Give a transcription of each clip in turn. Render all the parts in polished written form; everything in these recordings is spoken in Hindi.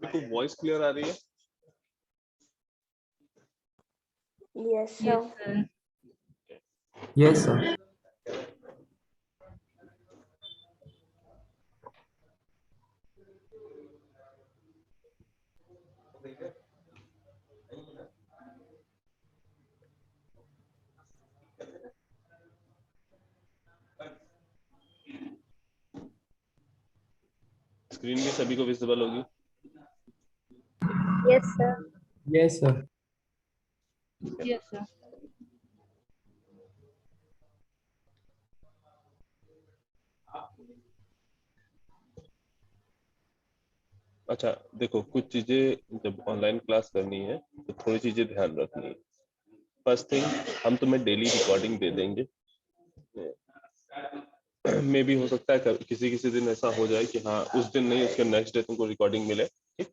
देखो वॉइस क्लियर आ रही है? Yes, sir. Yes, sir. Screen भी सभी को विजिबल होगी? Yes, sir. Yes, sir. Yes, sir. अच्छा देखो, कुछ चीजें जब ऑनलाइन क्लास करनी है तो थोड़ी चीजें ध्यान रखनी है। फर्स्ट थिंग, हम तुम्हें डेली रिकॉर्डिंग दे देंगे। मे भी हो सकता है किसी किसी दिन ऐसा हो जाए कि हाँ उस दिन नहीं, उसके नेक्स्ट डे तुमको रिकॉर्डिंग मिले। ठीक,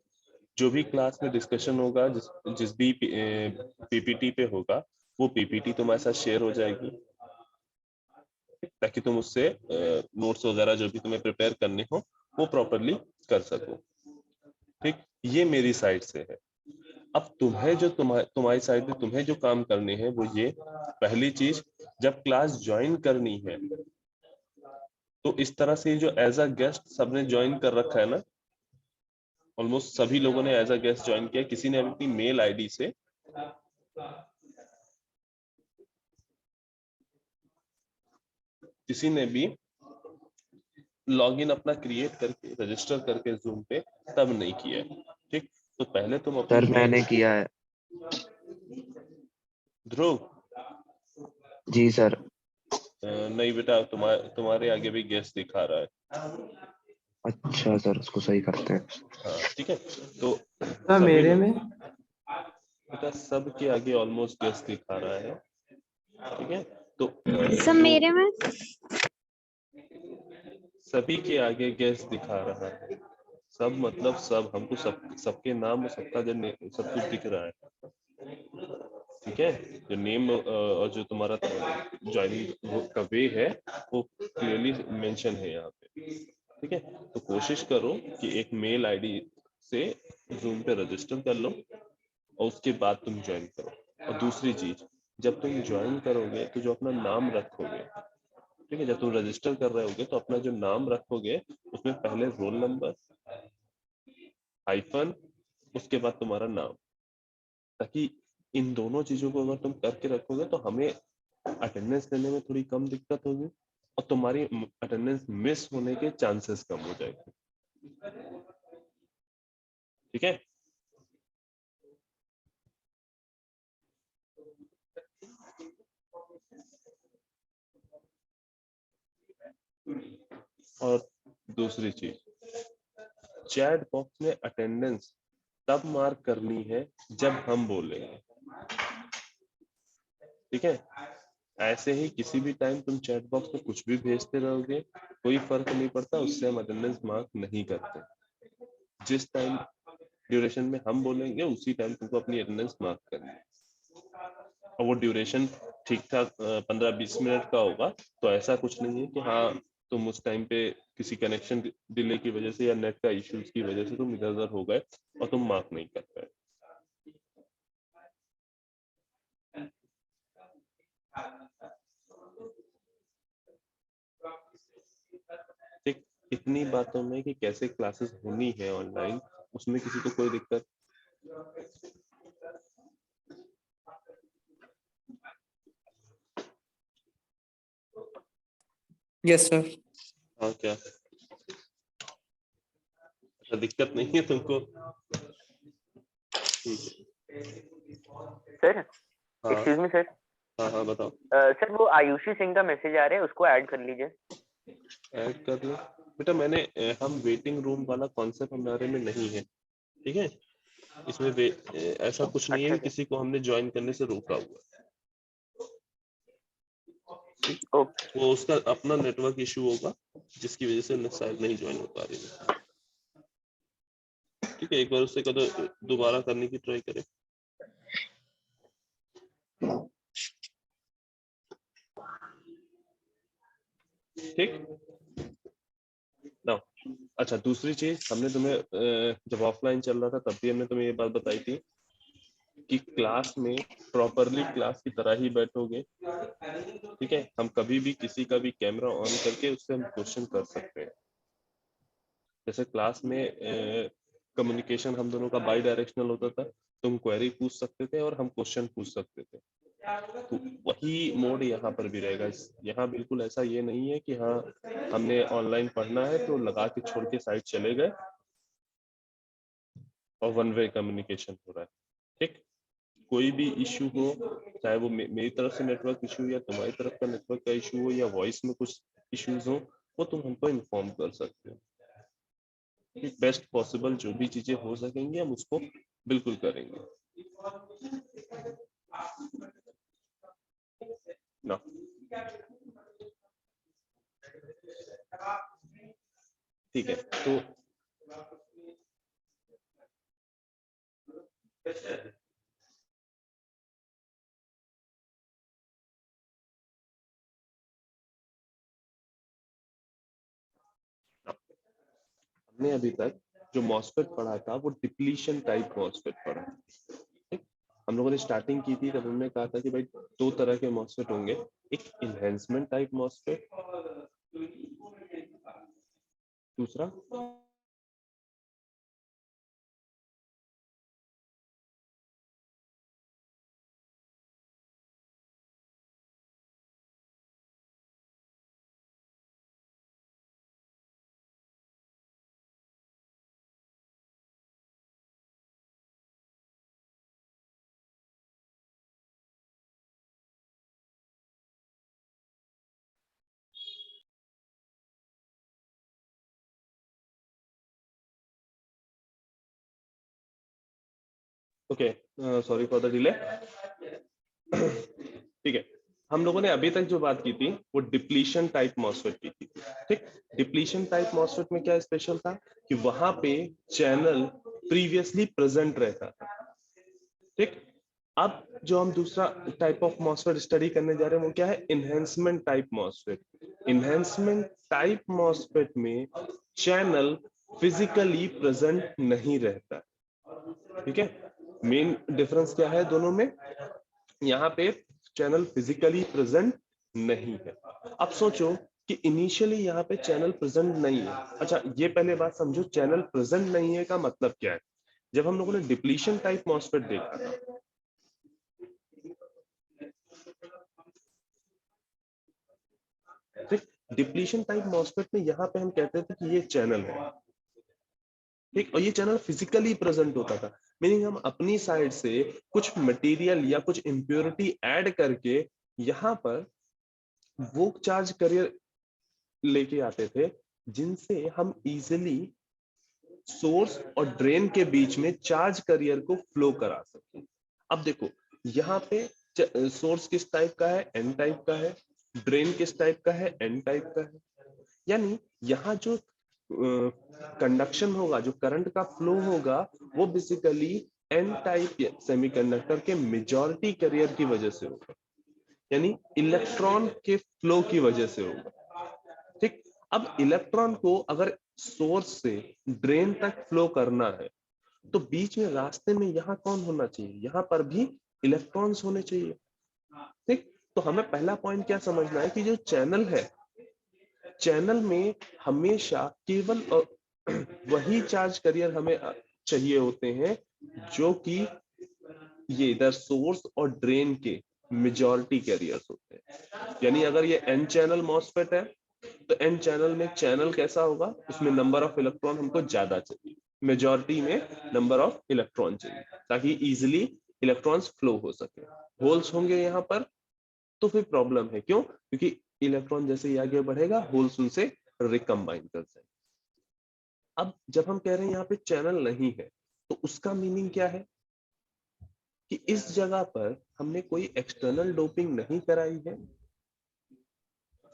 जो भी क्लास में डिस्कशन होगा, जिस भी पीपीटी पे होगा, वो पीपीटी तुम्हारे साथ शेयर हो जाएगी, ताकि तुम उससे नोट्स वगैरह जो भी तुम्हें प्रिपेयर करने हो वो प्रॉपरली कर सको। ठीक, ये मेरी साइड से है। अब तुम्हें जो तुम्हारी साइड में तुम्हें जो काम करने हैं वो ये, पहली चीज, जब क्लास ज्वाइन करनी है तो इस तरह से जो एज अ गेस्ट सबने ज्वाइन कर रखा है ना, ऑलमोस्ट सभी लोगों ने एज अ गेस्ट ज्वाइन किया। किसी ने अपनी मेल आईडी से किसी ने भी लॉगिन अपना क्रिएट करके रजिस्टर करके जूम पे तब नहीं किया है। ठीक, तो पहले तुम अपनी सर मैंने किया है। ध्रुव, जी सर। नहीं बेटा, तुम्हारे आगे भी गेस्ट दिखा रहा है। अच्छा सर, उसको सही करते हैं। हाँ ठीक है, तो सर मेरे में बेटा सबके आगे ऑलमोस्ट गेस्ट दिखा रहा है। ठीक है, तो सब मेरे में सभी के आगे गेस्ट दिखा रहा है। सब मतलब सब, हमको सबके नाम और सबका सब कुछ दिख रहा है। ठीक है, जो नेम और जो तुम्हारा ज्वाइनिंग का वे है वो क्लियरली मेंशन है यहाँ पे। ठीक है, तो कोशिश करो कि एक मेल आईडी से जूम पे रजिस्टर कर लो और उसके बाद तुम ज्वाइन करो। और दूसरी चीज, जब तुम ज्वाइन करोगे तो जो अपना नाम रखोगे, ठीक है, जब तुम रजिस्टर कर रहे होगे तो अपना जो नाम रखोगे उसमें पहले रोल नंबर हाइफन उसके बाद तुम्हारा नाम, ताकि इन दोनों चीजों को अगर तुम करके रखोगे तो हमें अटेंडेंस लेने में थोड़ी कम दिक्कत होगी और तुम्हारी अटेंडेंस मिस होने के चांसेस कम हो जाएंगे। ठीक है, और दूसरी चीज, चैट बॉक्स में अटेंडेंस तब मार्क करनी है जब हम बोलेंगे। ठीक है, ऐसे ही किसी भी टाइम तुम चैट बॉक्स में कुछ भी भेजते रहोगे, कोई फर्क नहीं पड़ता, उससे हम अटेंडेंस मार्क नहीं करते। जिस टाइम ड्यूरेशन में हम बोलेंगे उसी टाइम तुमको अपनी अटेंडेंस मार्क करनी है। और वो ड्यूरेशन ठीक ठाक 15-20 मिनट का होगा, तो ऐसा कुछ नहीं है कि हाँ तुम उस टाइम पे किसी कनेक्शन डिले की वजह से या नेट का इश्यूज की वजह से तुम इधर उधर हो गए और तुम मार्क नहीं कर पाए। ठीक, इतनी बातों में कि कैसे क्लासेस होनी है ऑनलाइन, उसमें किसी को कोई दिक्कत? Yes sir. हाँ क्या, अच्छा दिक्कत नहीं है तुमको? ठीक है सर, हाँ एक्सक्यूज मी सर। हाँ बताओ। सर वो आयुषी सिंह का मैसेज आ रहा है, उसको ऐड कर लीजिए। ऐड कर लो बेटा, हम वेटिंग रूम वाला कॉन्सेप्ट हमारे में नहीं है। ठीक है, इसमें ऐसा कुछ नहीं है अच्छा कि किसी को हमने ज्वाइन करने से रोका हुआ है। ओके। वो उसका अपना नेटवर्क इशू होगा जिसकी वजह से शायद नहीं ज्वाइन हो पा रही है। ठीक है, एक बार उससे कदर दोबारा करने की ट्राई करें। ठीक ना, अच्छा, दूसरी चीज हमने तुम्हें जब ऑफलाइन चल रहा था तब भी हमने तुम्हें ये बात बताई थी कि क्लास में प्रॉपरली क्लास की तरह ही बैठोगे, ठीक है। हम कभी भी किसी का भी कैमरा ऑन करके उससे हम क्वेश्चन कर सकते हैं। जैसे क्लास में कम्युनिकेशन हम दोनों का बाई डायरेक्शनल होता था, तुम क्वेरी पूछ सकते थे और हम क्वेश्चन पूछ सकते थे, तो वही मोड यहाँ पर भी रहेगा। यहाँ बिल्कुल ऐसा ये नहीं है कि हाँ हमने ऑनलाइन पढ़ना है तो लगा के छोड़ के साइड चले गए और वन वे कम्युनिकेशन हो रहा है, ठीक। कोई भी इशू हो, चाहे वो मेरी तरफ से नेटवर्क इशू या तुम्हारी तरफ का नेटवर्क का इशू हो या वॉइस में कुछ इश्यूज हो, वो तुम हमको इन्फॉर्म कर सकते हो। बेस्ट पॉसिबल जो भी चीजें हो सकेंगी हम उसको बिल्कुल करेंगे ना। ठीक है, तो हमने अभी तक जो मॉसफेट पढ़ा था वो डिप्लीशन टाइप मॉसफेट पढ़ा, ठीक। हम लोगों ने स्टार्टिंग की थी तब हमने कहा था कि भाई दो तरह के मॉसफेट होंगे, एक इनहेंसमेंट टाइप मॉसफेट, दूसरा okay, sorry for the delay. ठीक है, हम लोगों ने अभी तक जो बात की थी वो डिप्लीशन टाइप मॉसफेट की थी, ठीक। डिप्लीशन टाइप मॉसफेट में क्या स्पेशल था कि वहां पे चैनल प्रीवियसली प्रेजेंट रहता था, ठीक। अब जो हम दूसरा टाइप ऑफ मॉसफेट स्टडी करने जा रहे हैं वो क्या है, enhancement type MOSFET. Enhancement type MOSFET में चैनल फिजिकली प्रेजेंट नहीं रहता, ठीक है। मेन डिफरेंस क्या है दोनों में, यहाँ पे चैनल फिजिकली प्रेजेंट नहीं है। अब सोचो कि इनिशियली यहाँ पे चैनल प्रेजेंट नहीं है। अच्छा, ये पहले बात समझो, चैनल प्रेजेंट नहीं है का मतलब क्या है। जब हम लोगों ने डिप्लीशन टाइप मॉसफेट देखा था, डिप्लीशन टाइप मॉसफेट में यहाँ पे हम कहते थे कि ये चैनल है, ठीक, और ये चैनल फिजिकली प्रेजेंट होता था। मीनिंग हम अपनी साइड से कुछ मटेरियल या कुछ इम्प्योरिटी ऐड करके यहाँ पर वो चार्ज कैरियर लेके आते थे जिनसे हम इजिली सोर्स और ड्रेन के बीच में चार्ज कैरियर को फ्लो करा सके। अब देखो यहाँ पे सोर्स किस टाइप का है, एन टाइप का है, ड्रेन किस टाइप का है, एन टाइप का है। यानी यहाँ जो कंडक्शन होगा, जो करंट का फ्लो होगा, वो बेसिकली एन टाइप सेमीकंडक्टर के मेजॉरिटी कैरियर की वजह से होगा, यानी इलेक्ट्रॉन के फ्लो की वजह से होगा, ठीक। अब इलेक्ट्रॉन को अगर सोर्स से ड्रेन तक फ्लो करना है तो बीच में रास्ते में यहाँ कौन होना चाहिए, यहाँ पर भी इलेक्ट्रॉन्स होने चाहिए, ठीक। तो हमें पहला पॉइंट क्या समझना है कि जो चैनल है, चैनल में हमेशा केवल वही चार्ज कैरियर हमें चाहिए होते हैं जो कि ये इधर सोर्स और ड्रेन के मेजॉरिटी कैरियर्स होते हैं। यानी अगर ये एन चैनल मॉसफेट है तो एन चैनल में चैनल कैसा होगा, उसमें नंबर ऑफ इलेक्ट्रॉन हमको ज्यादा चाहिए, मेजॉरिटी में नंबर ऑफ इलेक्ट्रॉन चाहिए ताकि इजिली इलेक्ट्रॉन्स फ्लो हो सके। होल्स होंगे यहाँ पर तो फिर प्रॉब्लम है, क्यों, क्योंकि इलेक्ट्रॉन जैसे ही आगे बढ़ेगा होल्स उनसे रिकम्बाइन कर जाएंगे। अब जब हम कह रहे हैं यहाँ पे चैनल नहीं है तो उसका मीनिंग क्या है कि इस जगह पर हमने कोई एक्सटर्नल डोपिंग नहीं कराई है,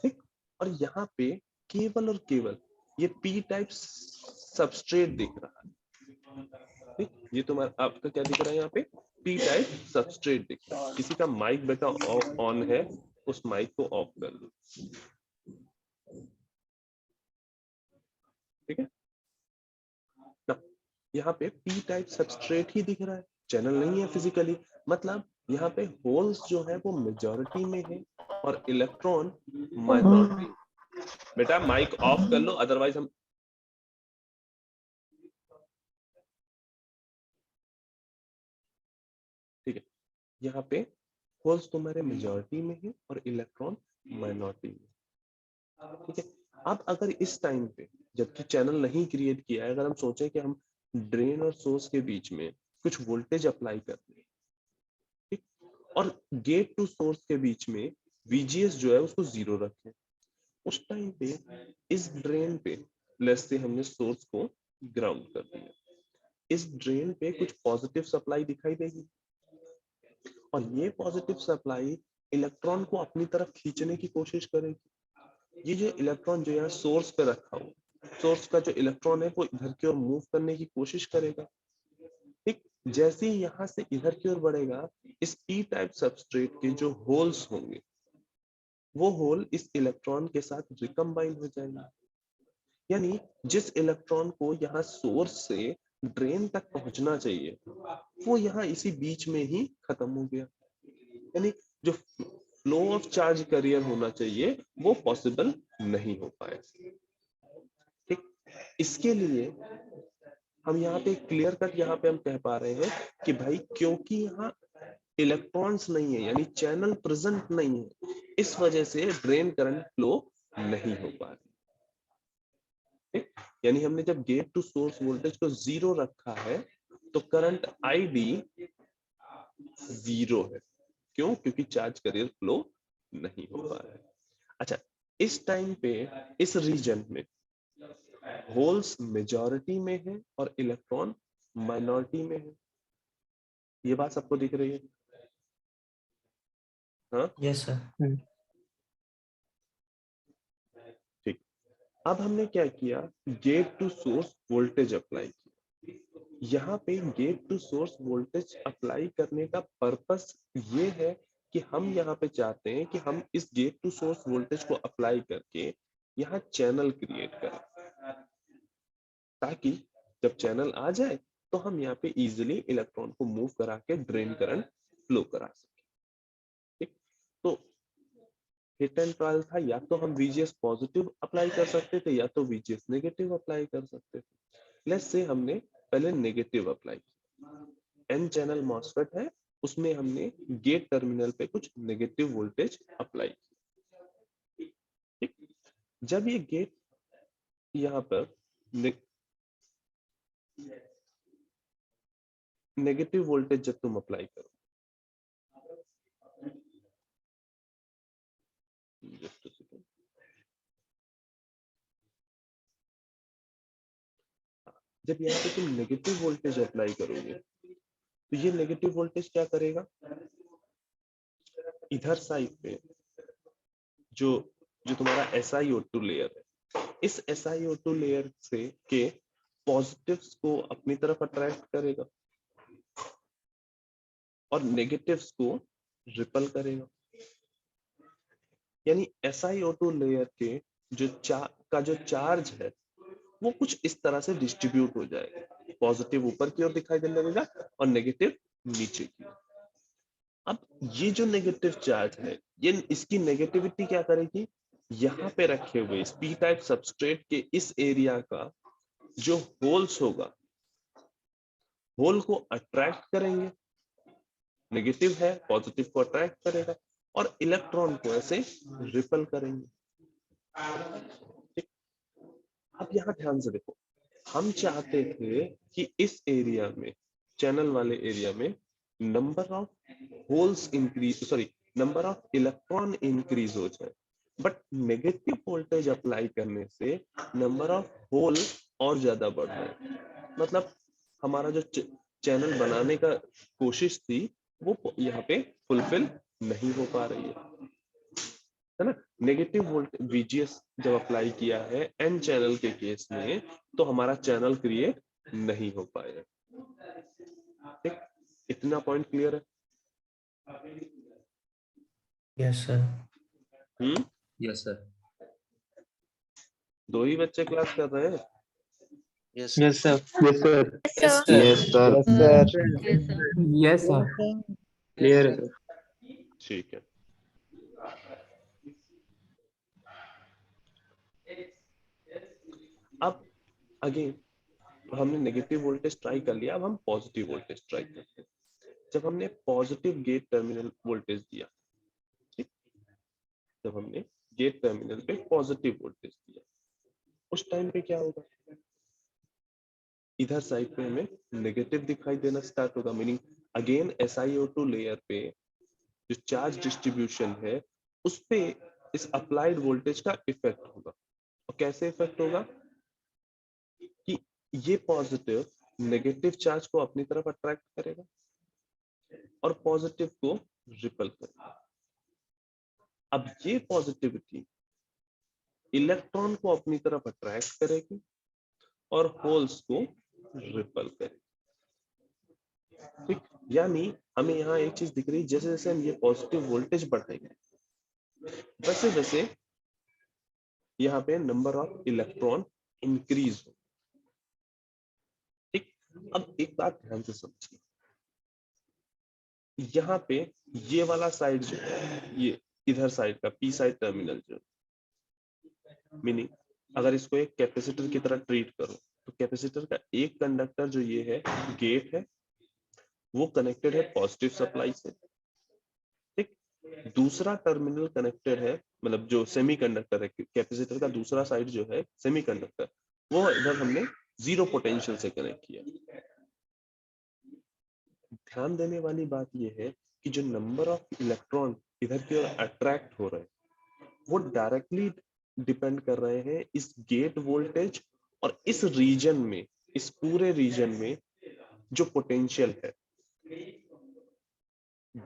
ठीक। और यहाँ पे केवल और केवल ये पी टाइप सबस्ट्रेट दिख रहा है, ठीक। ये तुम्हारा आपका क्या दिख रहा है, यहाँ पे पी टाइप सबस्ट्रेट दिख रहा है। किसी का माइक बेटा ऑन है, उस माइक को ऑफ कर लो, ठीक है। यहाँ पे पी टाइप सबस्ट्रेट ही दिख रहा है, चैनल नहीं है फिजिकली। मतलब यहाँ पे होल्स जो है वो मेजॉरिटी में है और इलेक्ट्रॉन माइनॉरिटी। बेटा माइक ऑफ कर लो, अदरवाइज हम ठीक है। यहाँ पे होल्स तुम्हारे मेजॉरिटी में है और इलेक्ट्रॉन माइनॉरिटी में, ठीक है। अब अगर इस टाइम पे जबकि चैनल नहीं क्रिएट किया है, अगर हम सोचें कि हम ड्रेन और सोर्स के बीच में कुछ वोल्टेज अप्लाई कर दें, ठीक, और गेट टू सोर्स के बीच में VGS जो है उसको 0 रखें, उस टाइम पे इस ड्रेन पे लेट्स से हमने सोर्स को ग्राउंड कर दिया, इस ड्रेन पे कुछ पॉजिटिव सप्लाई दिखाई देगी और ये पॉजिटिव सप्लाई इलेक्ट्रॉन को अपनी तरफ खींचने की कोशिश करेगी। ये जो इलेक्ट्रॉन जो यहाँ सोर्स पे रखा हो, सोर्स का जो इलेक्ट्रॉन है वो इधर की ओर मूव करने की कोशिश करेगा, ठीक। जैसे ही यहाँ से इधर की ओर बढ़ेगा, इस पी टाइप सबस्ट्रेट के जो होल्स होंगे वो होल इस इलेक्ट्रॉन के साथ रिकम्बाइन हो जाएंगे, यानी जिस इलेक्ट्रॉन को यहाँ सोर्स से ड्रेन तक पहुंचना चाहिए वो यहाँ इसी बीच में ही खत्म हो गया, यानी जो फ्लो ऑफ चार्ज कैरियर होना चाहिए वो पॉसिबल नहीं हो पाया, ठीक। इसके लिए हम यहाँ पे क्लियर कट यहाँ पे हम कह पा रहे हैं कि भाई क्योंकि यहाँ इलेक्ट्रॉन्स नहीं है यानी चैनल प्रेजेंट नहीं है, इस वजह से ड्रेन करंट फ्लो नहीं हो पा रही, ठीक। यानी हमने जब गेट टू सोर्स वोल्टेज को 0 रखा है तो करंट ID 0 है, क्यों? क्योंकि चार्ज कैरियर फ्लो नहीं हो पा रहा है। अच्छा, इस टाइम पे इस रीजन में होल्स मेजॉरिटी में है और इलेक्ट्रॉन माइनॉरिटी में है, ये बात सबको दिख रही है? हाँ, यस सर। ठीक। अब हमने क्या किया, gate to source voltage apply किया। यहाँ पे gate to source voltage apply करने का पर्पस ये है कि हम यहाँ पे चाहते हैं कि हम इस गेट टू सोर्स वोल्टेज को अप्लाई करके यहाँ चैनल क्रिएट करें, ताकि जब चैनल आ जाए तो हम यहाँ पे इजीली इलेक्ट्रॉन को मूव करा के ड्रेन करंट फ्लो करा सके, ठीक। तो हिट एंड ट्रायल था, या तो हम VGS पॉजिटिव अप्लाई कर सकते थे या तो VGS नेगेटिव अप्लाई कर सकते थे। लेट्स से हमने पहले नेगेटिव अप्लाई किया, एन चैनल मॉसफेट है, उसमें हमने गेट टर्मिनल पे कुछ नेगेटिव वोल्टेज अप्लाई किया, ठीक। जब ये गेट यहाँ पर नेगेटिव वोल्टेज जब तुम अप्लाई करो, just a second. जब यहाँ पे तुम नेगेटिव वोल्टेज अप्लाई करोगे तो ये नेगेटिव वोल्टेज क्या करेगा, इधर साइड पे जो जो तुम्हारा SiO2 लेयर है, इस SiO2 लेयर से के पॉजिटिव्स को अपनी तरफ अट्रैक्ट करेगा और नेगेटिव्स को रिपल करेगा, यानी SiO2 लेयर के जो चार्ज है वो कुछ इस तरह से डिस्ट्रीब्यूट हो जाएगा, पॉजिटिव ऊपर की ओर दिखाई देने लगेगा और नेगेटिव नीचे की ओर। अब ये जो नेगेटिव चार्ज है, ये इसकी नेगेटिविटी क्या करेगी, यहाँ पे रखे हुए इस पी टाइप सबस्ट्रेट के इस एरिया का जो होल्स होगा, होल को अट्रैक्ट करेंगे, नेगेटिव है पॉजिटिव को अट्रैक्ट करेगा और इलेक्ट्रॉन को ऐसे रिपल करेंगे, ठीक। अब यहाँ ध्यान से देखो, हम चाहते थे कि इस एरिया में, चैनल वाले एरिया में number of holes increase, sorry number of electron increase हो जाए, बट नेगेटिव वोल्टेज अप्लाई करने से नंबर ऑफ होल और ज्यादा बढ़ रहा है। मतलब हमारा जो चैनल बनाने का कोशिश थी वो यहाँ पे फुलफिल नहीं हो पा रही है ना। नेगेटिव वोल्टेज VGS जब अप्लाई किया है एन चैनल के केस में तो हमारा चैनल क्रिएट नहीं हो पाएगा, ठीक। इतना पॉइंट क्लियर है? Yes sir. Yes sir. दो ही बच्चे क्लास कर रहे हैं? Yes, sir. Yes, sir. Yes, sir. Yes, sir. Yes, sir. Yes, sir. Clear है sir. ठीक है। अब अगेन हमने नेगेटिव वोल्टेज ट्राई कर लिया, अब हम पॉजिटिव वोल्टेज ट्राई करते हैं। जब हमने पॉजिटिव गेट टर्मिनल वोल्टेज दिया, ठीक, जब हमने गेट टर्मिनल पे पॉजिटिव वोल्टेज दिया, उस टाइम पे क्या होगा? इधर साइड पे हमें नेगेटिव दिखाई देना स्टार्ट होगा, मीनिंग अगेन SiO2 लेयर पे जो चार्ज डिस्ट्रीब्यूशन है उस पे इस अप्लाइड वोल्टेज का इफेक्ट होगा। और कैसे इफेक्ट होगा कि ये पॉजिटिव नेगेटिव चार्ज को अपनी तरफ अट्रैक्ट करेगा और पॉजिटिव को रिपल करेगा। अब ये पॉजिटिविटी इलेक्ट्रॉन को अपनी तरफ अट्रैक्ट करेगी और होल्स को रिपल करेगी। ठीक, यानी हमें यहाँ एक चीज दिख रही है, जैसे जैसे हम ये पॉजिटिव वोल्टेज बढ़ाएंगे वैसे वैसे यहाँ पे नंबर ऑफ इलेक्ट्रॉन इंक्रीज हो। ठीक, अब एक बात ध्यान से समझिए, यहाँ पे ये वाला साइड जो है, ये इधर साइड का पी साइड टर्मिनल जो, मीनिंग अगर इसको एक कैपेसिटर की तरह ट्रीट करो तो कैपेसिटर का एक कंडक्टर जो ये है गेट है, वो कनेक्टेड है पॉजिटिव सप्लाई से। ठीक, दूसरा टर्मिनल कनेक्टेड है, मतलब जो सेमीकंडक्टर है, कैपेसिटर का दूसरा साइड जो है सेमीकंडक्टर, वो इधर हमने जीरो पोटेंशियल से कनेक्ट किया। ध्यान देने वाली बात यह है कि जो नंबर ऑफ इलेक्ट्रॉन इधर की ओर अट्रैक्ट हो रहे हैं वो डायरेक्टली डिपेंड कर रहे हैं इस गेट वोल्टेज और इस रीजन में, इस पूरे रीजन में जो पोटेंशियल है,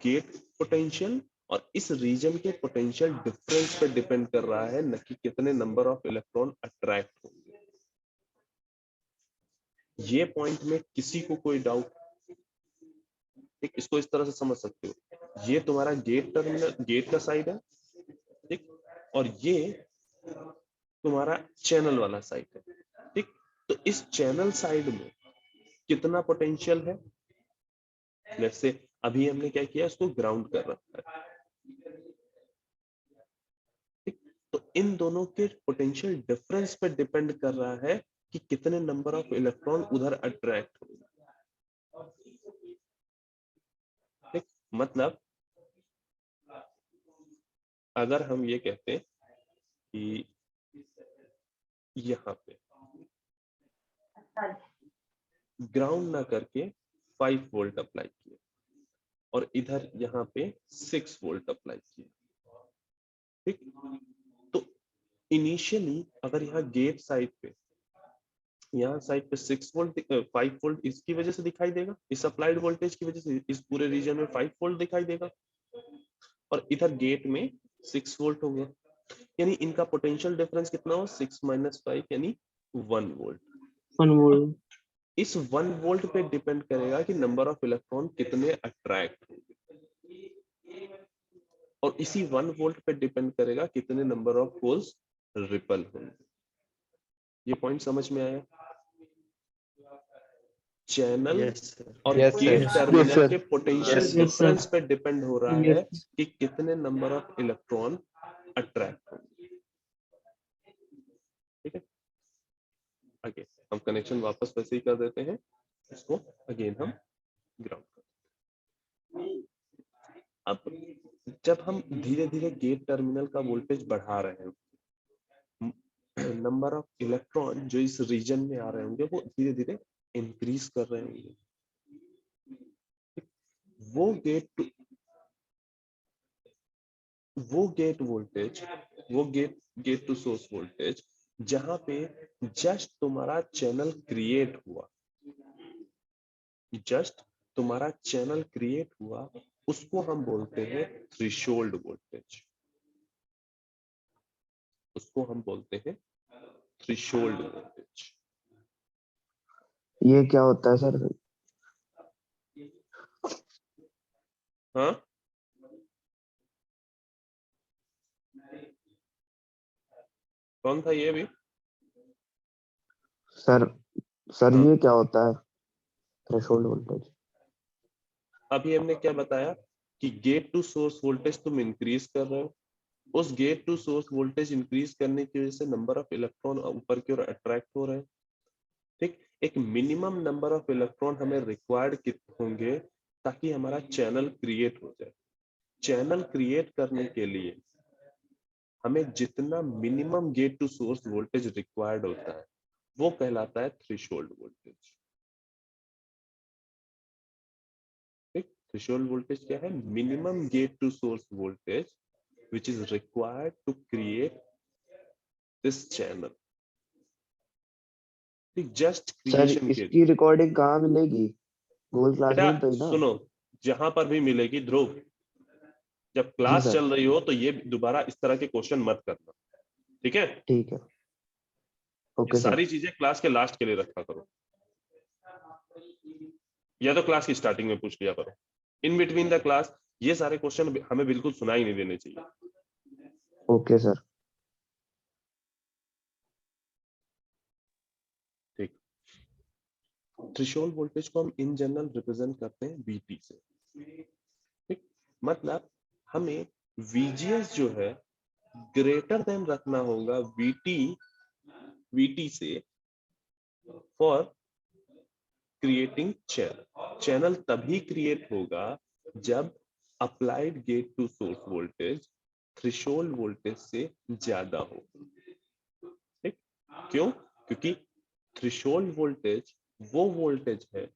गेट पोटेंशियल और इस रीजन के पोटेंशियल डिफरेंस पे डिपेंड कर रहा है, न कि कितने नंबर ऑफ इलेक्ट्रॉन अट्रैक्ट होंगे। ये पॉइंट में किसी को कोई डाउट? ठीक, इसको इस तरह से समझ सकते हो, ये तुम्हारा गेट टर्मिनल, गेट का साइड है, ठीक, और ये तुम्हारा चैनल वाला साइड है। ठीक, तो इस चैनल साइड में कितना पोटेंशियल है? जैसे अभी हमने क्या किया, इसको ग्राउंड कर रखा है। ठीक, तो इन दोनों के पोटेंशियल डिफरेंस पे डिपेंड कर रहा है कि कितने नंबर ऑफ इलेक्ट्रॉन उधर अट्रैक्ट होंगे। ठीक, मतलब अगर हम ये कहते हैं कि यहाँ पे ग्राउंड ना करके 5 वोल्ट अप्लाई किए और इधर यहाँ पे 6 वोल्ट अप्लाई किए, ठीक, तो इनिशियली अगर यहाँ गेट साइड पे, यहाँ साइड पे 6 वोल्ट 5 वोल्ट इसकी वजह से दिखाई देगा, इस अप्लाइड वोल्टेज की वजह से इस पूरे रीजन में 5 वोल्ट दिखाई देगा, और इधर गेट में 6 वोल्ट हो गया, यानी इनका पोटेंशियल डिफरेंस कितना हो, 6 - 5 यानी 1 वोल्ट। 1 वोल्ट। इस 1 वोल्ट पे डिपेंड करेगा कि नंबर ऑफ इलेक्ट्रॉन कितने अट्रैक्ट होंगे, और इसी 1 वोल्ट पे डिपेंड करेगा कितने नंबर ऑफ होल्स रिपल होंगे। ये पॉइंट समझ में आया? चैनल और गेट टर्मिनल के पोटेंशियल डिफरेंस पे डिपेंड हो रहा है कि कितने नंबर ऑफ इलेक्ट्रॉन अट्रैक्ट होंगे। ठीक है, आगे हम कनेक्शन वापस वैसे ही कर देते हैं, इसको अगेन हम ग्राउंड करते हैं। अब जब हम धीरे धीरे गेट टर्मिनल का वोल्टेज बढ़ा रहे हैं, नंबर ऑफ इलेक्ट्रॉन जो इस रीजन में आ रहे होंगे वो धीरे धीरे इंक्रीज कर रहे होंगे। वो गेट वोल्टेज, वो गेट टू सोर्स वोल्टेज जहां पे जस्ट तुम्हारा चैनल क्रिएट हुआ, जस्ट तुम्हारा चैनल क्रिएट हुआ, उसको हम बोलते हैं थ्रेशोल्ड वोल्टेज, उसको हम बोलते हैं थ्रेशोल्ड वोल्टेज। ये क्या होता है सर? हाँ, कौन था ये भी? सर सर हाँ। ये क्या होता है थ्रेशोल्ड वोल्टेज? अभी हमने क्या बताया कि गेट टू सोर्स वोल्टेज तुम इंक्रीज कर रहे हो, उस gate to source voltage increase करने की वजह से नंबर ऑफ इलेक्ट्रॉन ऊपर की ओर अट्रैक्ट हो रहे हैं। ठीक, एक मिनिमम नंबर ऑफ इलेक्ट्रॉन हमें रिक्वायर्ड होंगे ताकि हमारा चैनल क्रिएट हो जाए। चैनल क्रिएट करने के लिए हमें जितना minimum gate to source voltage required होता है वो कहलाता है थ्रेशोल्ड वोल्टेज। ठीक, थ्रेशोल्ड वोल्टेज क्या है? Minimum gate to source voltage which is required to create this channel. ठीक, जस्ट सर क्रिएशन के इसकी लिए। रिकॉर्डिंग कहाँ मिलेगी? गूगल बेटा क्लासरूम पे ही ना? सुनो, जहां पर भी मिलेगी ध्रुव, जब जी क्लास सर, चल रही हो तो ये दोबारा इस तरह के क्वेश्चन मत करना, ठीक है? ठीक है, ये ओके सर। सारी चीजें क्लास के लास्ट के लिए रखा करो, या तो क्लास की स्टार्टिंग में पूछ लिया करो। इन बिटवीन द क्लास ये सारे क्वेश्चन हमें बिल्कुल सुनाई नहीं देने चाहिए। Okay sir. ठीक, थ्रेशोल्ड वोल्टेज को हम इन जनरल रिप्रेजेंट करते हैं VT से। ठीक, मतलब हमें VGS जो है ग्रेटर देन रखना होगा VT से फॉर क्रिएटिंग चैनल। चैनल तभी क्रिएट होगा जब applied gate to source voltage threshold voltage से ज्यादा हो। ठीक, क्यों? क्योंकि थ्रेशोल्ड वोल्टेज वो वोल्टेज है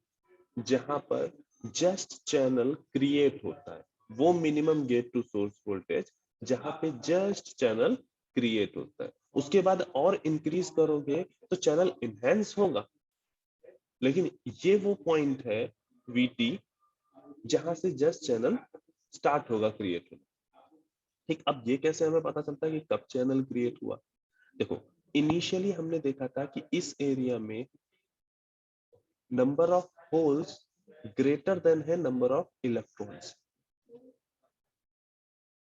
जहां पर जस्ट चैनल क्रिएट होता है, वो minimum gate to source voltage जहां पे जस्ट चैनल क्रिएट होता है। उसके बाद और इंक्रीज करोगे तो चैनल इनहेंस होगा, लेकिन ये वो पॉइंट है VT जहां से जस्ट चैनल स्टार्ट होगा क्रिएट होना। ठीक, अब ये कैसे हमें पता चलता है कि कब चैनल क्रिएट हुआ? देखो, इनिशियली हमने देखा था कि इस एरिया में number of holes greater than है नंबर ऑफ इलेक्ट्रॉन्स।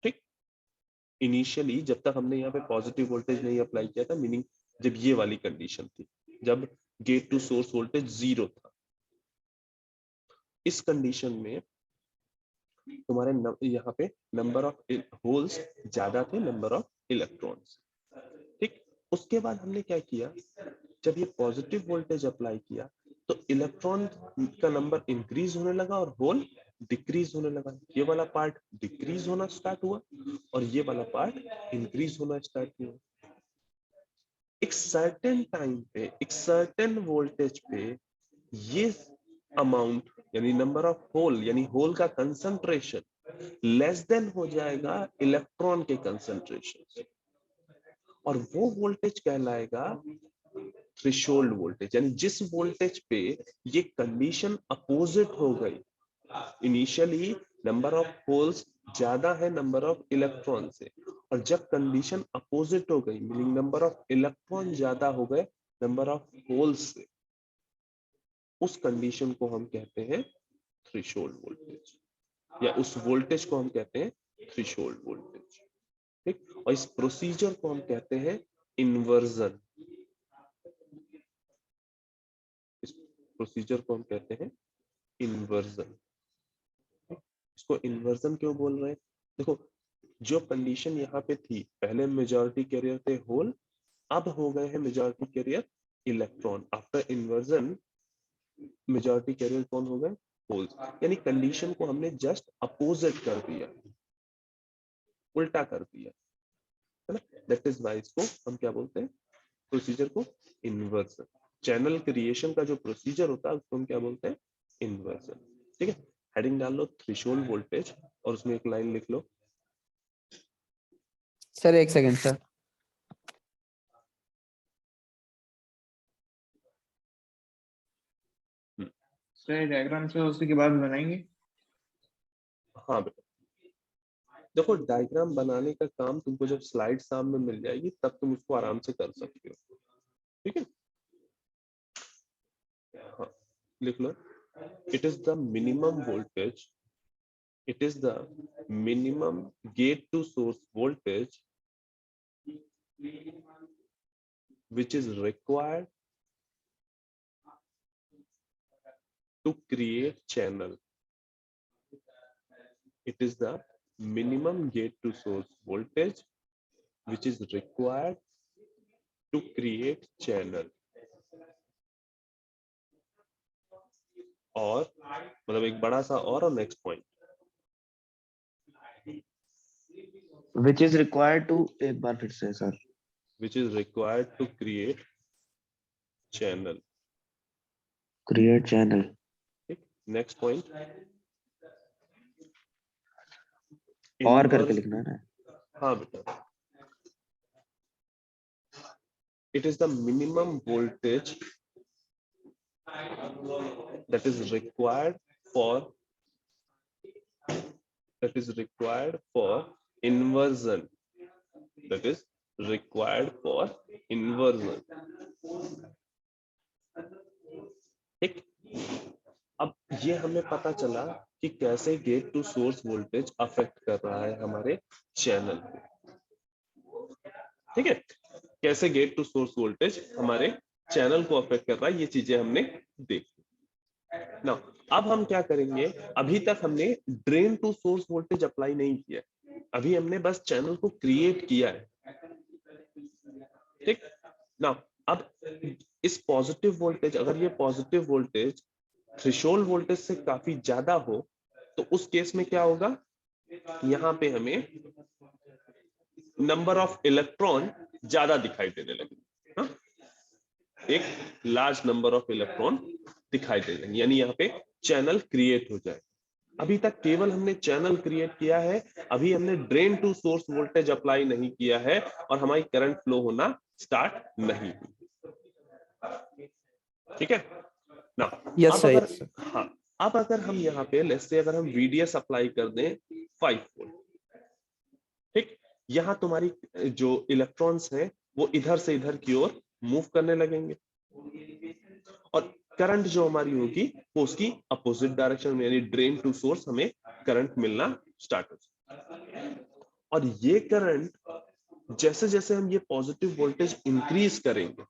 ठीक, इनिशियली जब तक हमने यहाँ पे पॉजिटिव वोल्टेज नहीं अप्लाई किया था, मीनिंग जब ये वाली कंडीशन थी, जब गेट टू सोर्स वोल्टेज 0 था, इस कंडीशन में तुम्हारे यहाँ पे नंबर ऑफ होल्स ज्यादा थे नंबर ऑफ इलेक्ट्रॉन्स। ठीक, उसके बाद हमने क्या किया, जब ये पॉजिटिव वोल्टेज अप्लाई किया तो इलेक्ट्रॉन का नंबर इंक्रीज होने लगा और होल डिक्रीज होने लगा। ये वाला पार्ट डिक्रीज होना स्टार्ट हुआ और ये वाला पार्ट इंक्रीज होना स्टार्ट हुआ। एक सर्टेन टाइम पे, एक सर्टेन वोल्टेज पे ये अमाउंट यानी नंबर ऑफ होल यानी होल का कंसंट्रेशन लेस देन हो जाएगा इलेक्ट्रॉन के कंसंट्रेशन से, और वो वोल्टेज कहलाएगा थ्रेशोल्ड वोल्टेज। यानी जिस वोल्टेज पे ये कंडीशन अपोजिट हो गई, इनिशियली नंबर ऑफ होल्स ज्यादा है नंबर ऑफ इलेक्ट्रॉन से, और जब कंडीशन अपोजिट हो गई मीनिंग नंबर ऑफ इलेक्ट्रॉन ज्यादा हो गए नंबर ऑफ होल्स से, उस कंडीशन को हम कहते हैं थ्रेशोल्ड वोल्टेज, या उस वोल्टेज को हम कहते हैं थ्रेशोल्ड वोल्टेज। ठीक, और इस प्रोसीजर को हम कहते हैं इन्वर्जन। इस प्रोसीजर को हम कहते हैं इन्वर्जन। इसको इन्वर्जन क्यों बोल रहे हैं? देखो, जो कंडीशन यहाँ पे थी, पहले मेजॉरिटी कैरियर थे होल, अब हो गए हैं majority carrier electron. After inversion majority carrier कौन हो गए? होल्स। यानी कंडीशन को हमने जस्ट अपोजिट कर दिया, उल्टा कर दिया, है ना? दैट इज व्हाई इसको हम क्या बोलते हैं, प्रोसीजर को इन्वर्जन। चैनल क्रिएशन का जो प्रोसीजर होता है उसको हम क्या बोलते हैं? इन्वर्जन। ठीक है, हेडिंग डाल लो थ्रेशोल्ड वोल्टेज और उसमें एक लाइन लिख लो। सर एक सेकंड सर। सर डायग्राम से उसी के बाद बनाएंगे। हाँ बेटा, देखो डायग्राम बनाने का काम तुमको जब स्लाइड सामने मिल जाएगी तब तुम उसको आराम से कर सकते हो। ठीक है, हाँ लिख लो, it is the minimum voltage, it is the minimum gate to source voltage which is required to create channel. It is the minimum gate to source voltage which is required to create channel. और मतलब एक बड़ा सा और next point, which is required to, एक बार फिर से sir. which is required to create channel. Create channel. Next point, और करके लिखना है ना. हाँ बेटा, it is the minimum voltage that is required for inversion. That is required for inversion. ठीक, अब ये हमें पता चला कि कैसे gate to source voltage affect कर रहा है हमारे चैनल को. ठीक है, कैसे गेट टू सोर्स वोल्टेज हमारे चैनल को अफेक्ट कर रहा है, ये चीजें हमने देखी. ना अब हम क्या करेंगे, अभी तक हमने drain to source voltage apply नहीं किया, अभी हमने बस चैनल को क्रिएट किया है. ठीक ना, अब इस पॉजिटिव वोल्टेज, अगर ये पॉजिटिव वोल्टेज थ्रेशोल्ड वोल्टेज से काफी ज्यादा हो तो उस केस में क्या होगा, यहाँ पे हमें नंबर ऑफ इलेक्ट्रॉन ज्यादा दिखाई देने लगेंगे. हाँ? एक लार्ज नंबर ऑफ इलेक्ट्रॉन दिखाई दे देंगे, यानी यहाँ पे चैनल क्रिएट हो जाए. अभी तक केवल हमने चैनल क्रिएट किया है, अभी हमने drain to source voltage apply नहीं किया है और हमारी करंट फ्लो होना स्टार्ट नहीं हुई. ठीक है ना. Yes, अब sir. अगर Yes, sir. हाँ, अब अगर हम यहाँ पे लेट्स से अगर हम VDS अप्लाई कर दें 5 वोल्ट, ठीक, यहाँ तुम्हारी जो इलेक्ट्रॉन्स हैं वो इधर से इधर की ओर मूव करने लगेंगे और करंट जो हमारी होगी वो उसकी अपोजिट डायरेक्शन में, यानी ड्रेन टू सोर्स हमें करंट मिलना स्टार्ट हो जाए. और ये करंट जैसे जैसे हम ये पॉजिटिव वोल्टेज इंक्रीज करेंगे,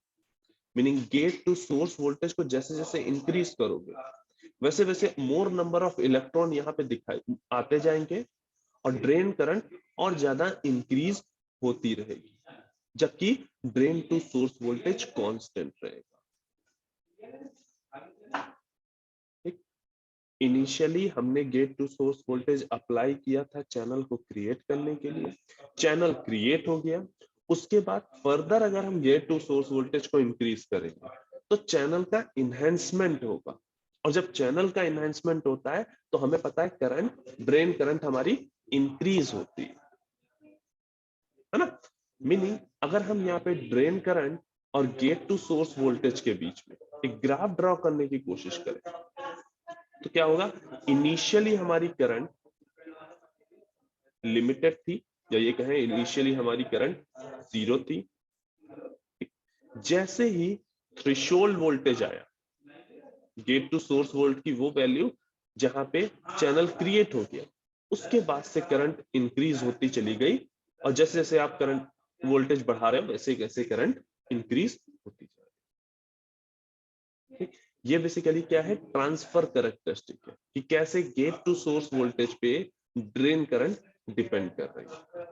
meaning gate to source voltage को जैसे जैसे इंक्रीज करोगे वैसे वैसे मोर नंबर ऑफ इलेक्ट्रॉन यहाँ पे दिखाई आते जाएंगे और ड्रेन करंट और ज्यादा इंक्रीज होती रहेगी, जबकि drain to source voltage constant रहेगा. इनिशियली हमने gate to source voltage apply किया था चैनल को क्रिएट करने के लिए, चैनल क्रिएट हो गया. उसके बाद फर्दर अगर हम गेट टू सोर्स वोल्टेज को इंक्रीज करेंगे तो चैनल का इनहेंसमेंट होगा, और जब चैनल का इनहेंसमेंट होता है तो हमें पता है करंट, ड्रेन करंट हमारी इंक्रीज होती है ना. मीनिंग अगर हम यहाँ पे ड्रेन करंट और गेट टू सोर्स वोल्टेज के बीच में एक ग्राफ ड्रॉ करने की कोशिश करें तो क्या होगा, इनिशियली हमारी करंट लिमिटेड थी, या ये कहें इनिशियली हमारी करंट 0 थी. जैसे ही थ्रेशोल्ड वोल्टेज आया, गेट टू सोर्स वोल्ट की वो वैल्यू जहां पे चैनल क्रिएट हो गया, उसके बाद से करंट इंक्रीज होती चली गई, और जैसे जैसे आप करंट वोल्टेज बढ़ा रहे हो वैसे कैसे करंट इंक्रीज होती जा रही है. ये बेसिकली क्या है, ट्रांसफर कैरेक्टरिस्टिक है कि कैसे गेट टू सोर्स वोल्टेज पे ड्रेन करंट डिपेंड कर रही है.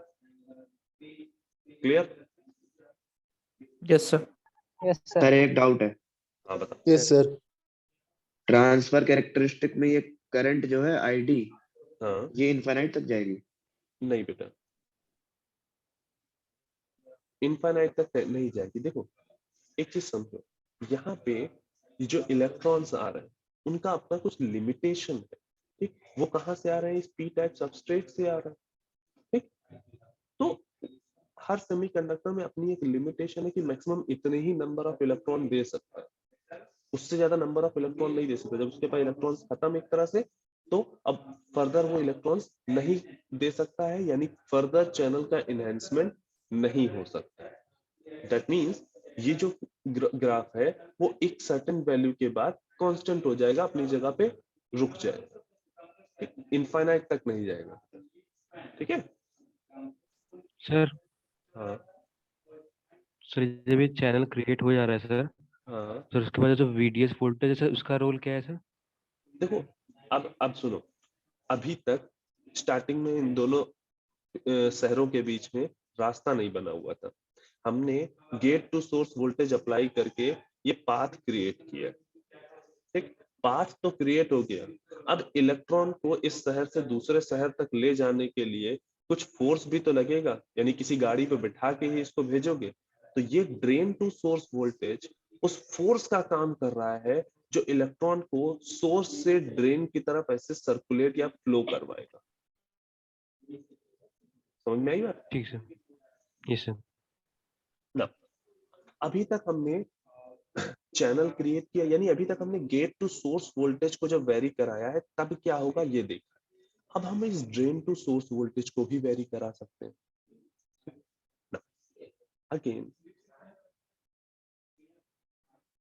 Clear? Yes, sir. Yes, sir. Sir एक डाउट है. हाँ बता. Yes sir. ट्रांसफर कैरेक्टरिस्टिक में ये करंट जो है आईडी, हाँ ये इनफाइनाइट तक जाएगी? नहीं बेटा, इनफाइनाइट तक नहीं जाएगी. देखो एक चीज समझो, यहाँ पे जो इलेक्ट्रॉन्स आ रहे हैं उनका अपना कुछ लिमिटेशन है. ठीक, वो कहाँ से आ रहे हैं, इस पी टाइप सबस्ट्रेट से आ रहा है. ठीक, तो हर सेमीकंडक्टर में अपनी एक लिमिटेशन है कि मैक्सिमम इतने ही नंबर ऑफ इलेक्ट्रॉन दे सकता है, उससे ज्यादा नंबर ऑफ इलेक्ट्रॉन नहीं दे सकता. जब उसके पास इलेक्ट्रॉन्स खत्म एक तरह से, तो अब फर्दर वो इलेक्ट्रॉन्स नहीं दे सकता है, यानी फर्दर चैनल का एनहांसमेंट नहीं हो सकता है. दैट मीन्स ये जो ग्राफ है वो एक सर्टेन वैल्यू के बाद कांस्टेंट हो जाएगा, अपनी जगह पे रुक जाएगा, इनफाइनाइट तक नहीं जाएगा. ठीक है सर? हाँ सर जब ये चैनल क्रिएट हो जा रहा है सर, हाँ. सर उसके बाद जो VDS वोल्टेज है सर, उसका रोल क्या है सर? देखो अब सुनो, अभी तक स्टार्टिंग में इन दोनों शहरों के बीच में रास्ता नहीं बना हुआ था। हमने gate to source voltage apply करके ये पाथ क्रिएट किया। ठीक, पाथ तो क्रिएट हो गया। अब इलेक्ट्रॉन को इस शहर से दूसरे शहर तक ले जाने के लिए कुछ फोर्स भी तो लगेगा, यानी किसी गाड़ी पे बिठा के ही इसको भेजोगे। तो ये ड्रेन टू सोर्स वोल्टेज उस फोर्स का काम कर रहा है जो इलेक्ट्रॉन को सोर्स से ड्रेन की तरफ ऐसे सर्कुलेट या फ्लो करवाएगा। समझ में आई बात? ठीक सर। Yes sir. ना, अभी तक हमने चैनल क्रिएट किया, यानी अभी तक हमने गेट टू सोर्स वोल्टेज को जब वेरी कराया है तब क्या होगा ये देखा। अब हम इस ड्रेन टू सोर्स वोल्टेज को भी वेरी करा सकते हैं। अगेन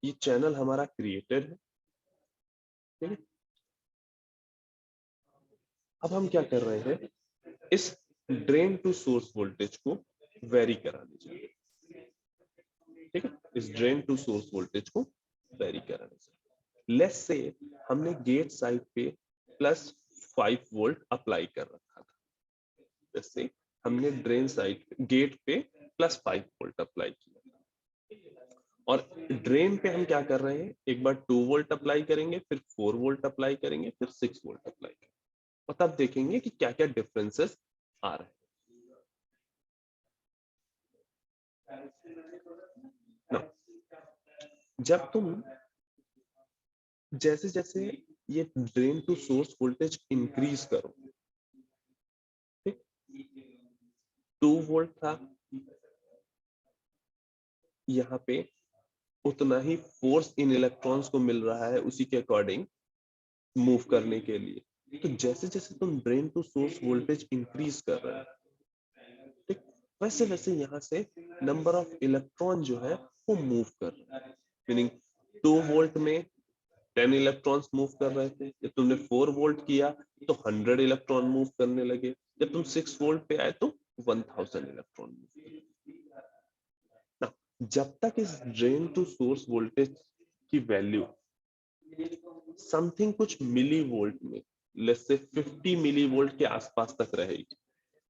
ये चैनल हमारा क्रिएटेड है, ठीक है। अब हम क्या कर रहे हैं, इस ड्रेन टू सोर्स वोल्टेज को वेरी करा दीजिए, ठीक है। इस ड्रेन टू सोर्स वोल्टेज को वेरी करा दीजिए। लेट्स से हमने गेट साइड पे +5 वोल्ट अप्लाई कर रखा था, जैसे हमने ड्रेन साइड गेट पे +5 वोल्ट अप्लाई किया, और ड्रेन पे हम क्या कर रहे हैं, एक बार 2 वोल्ट अप्लाई करेंगे, फिर 4 वोल्ट अप्लाई करेंगे, फिर 6 वोल्ट अप्लाई करेंगे, और तब देखेंगे कि क्या क्या डिफरेंसेस आ रहे हैं। Now, जब तुम जैसे जैसे ये drain to source voltage increase करो, ठीक, 2 वोल्ट था, यहाँ पे उतना ही फोर्स इन इलेक्ट्रॉन्स को मिल रहा है उसी के अकॉर्डिंग मूव करने के लिए। तो जैसे जैसे तुम drain to source voltage increase कर रहे हो, ठीक, वैसे वैसे यहाँ से नंबर ऑफ इलेक्ट्रॉन जो है वो मूव कर रहे हैं। मीनिंग 2 वोल्ट में 10 इलेक्ट्रॉन्स मूव कर रहे थे, जब तुमने 4 वोल्ट किया तो 100 इलेक्ट्रॉन मूव करने लगे, जब तुम 6 वोल्ट पे आए तो 1000 इलेक्ट्रॉन मूव करने लगे। जब तक इस ड्रेन टू सोर्स वोल्टेज की वैल्यू समथिंग कुछ मिली वोल्ट में, लेट्स से 50 मिली वोल्ट के आसपास तक रहेगी,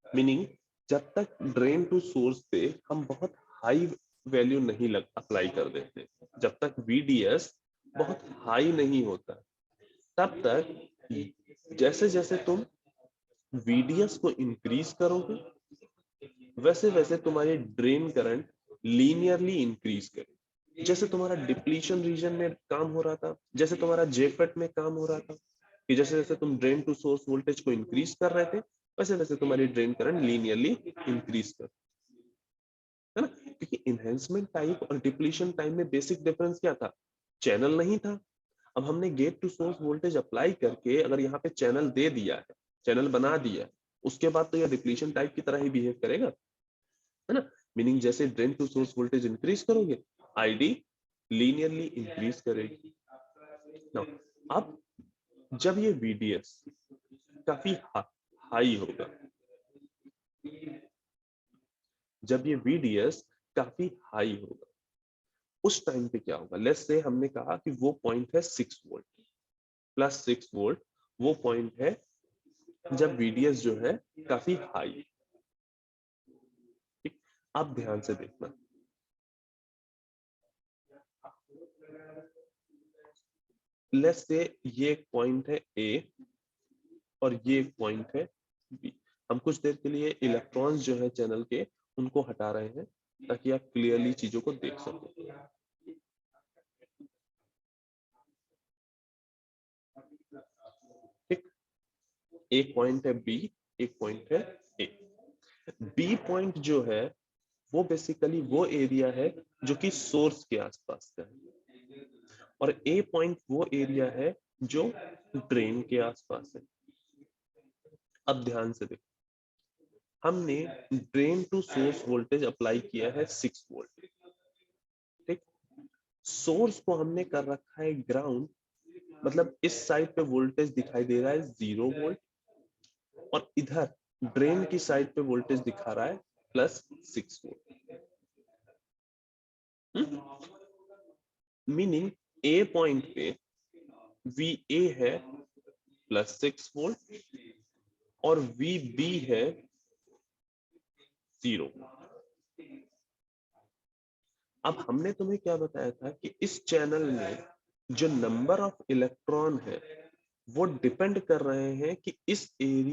मीनिंग जब तक ड्रेन टू सोर्स पे हम बहुत हाई वैल्यू नहीं अप्लाई कर देते, जब तक VDS बहुत हाई नहीं होता, तब तक जैसे जैसे तुम VDS को इंक्रीज करोगे वैसे वैसे तुम्हारी ड्रेन करंट लीनियरली इंक्रीज करे। जैसे तुम्हारा डिप्लीशन रीजन में काम हो रहा था, जैसे तुम्हारा जेफेट में काम हो रहा था, कि जैसे जैसे तुम ड्रेन टू सोर्स वोल्टेज को इंक्रीज कर रहे थे वैसे वैसे तुम्हारी ड्रेन करंट लीनियरली इंक्रीज कर, है ना। क्योंकि इनहेंसमेंट टाइप और डिप्लीशन टाइम में बेसिक डिफरेंस क्या था, चैनल नहीं था। अब हमने gate to source voltage apply करके अगर यहाँ पे चैनल दे दिया है, चैनल बना दिया, उसके बाद तो यह डिप्लीशन टाइप की तरह ही बिहेव करेगा, है ना। मीनिंग जैसे drain to source voltage increase करोगे आईडी लीनियरली इंक्रीज करेगी। Now, अब जब ये VDS काफी हाई होगा, जब ये VDS काफी हाई होगा, उस टाइम पे क्या होगा, लेट्स से हमने कहा कि वो पॉइंट है 6 वोल्ट, +6 वोल्ट वो पॉइंट है जब VDS जो है काफी हाई। ठीक, अब ध्यान से देखना, लेट्स से ये एक पॉइंट है A और ये एक पॉइंट है B। हम कुछ देर के लिए इलेक्ट्रॉन्स जो है चैनल के उनको हटा रहे हैं ताकि आप क्लियरली चीजों को देख सको। ठीक, एक पॉइंट है B, एक पॉइंट है A। B पॉइंट जो है वो बेसिकली वो एरिया है जो कि सोर्स के आसपास का है, और A पॉइंट वो एरिया है जो ड्रेन के आसपास है। अब ध्यान से देखो, हमने drain to source voltage apply किया है 6 वोल्ट, ठीक, सोर्स को हमने कर रखा है ग्राउंड, मतलब इस साइड पे वोल्टेज दिखाई दे रहा है 0 वोल्ट, और इधर ड्रेन की साइड पे वोल्टेज दिखा रहा है +6 वोल्ट। मीनिंग A पॉइंट पे VA है +6 वोल्ट और VB है 0। अब हमने तुम्हें क्या बताया था कि इस चैनल में जो नंबर ऑफ इलेक्ट्रॉन है वो डिपेंड कर रहे हैं कि इस एरिया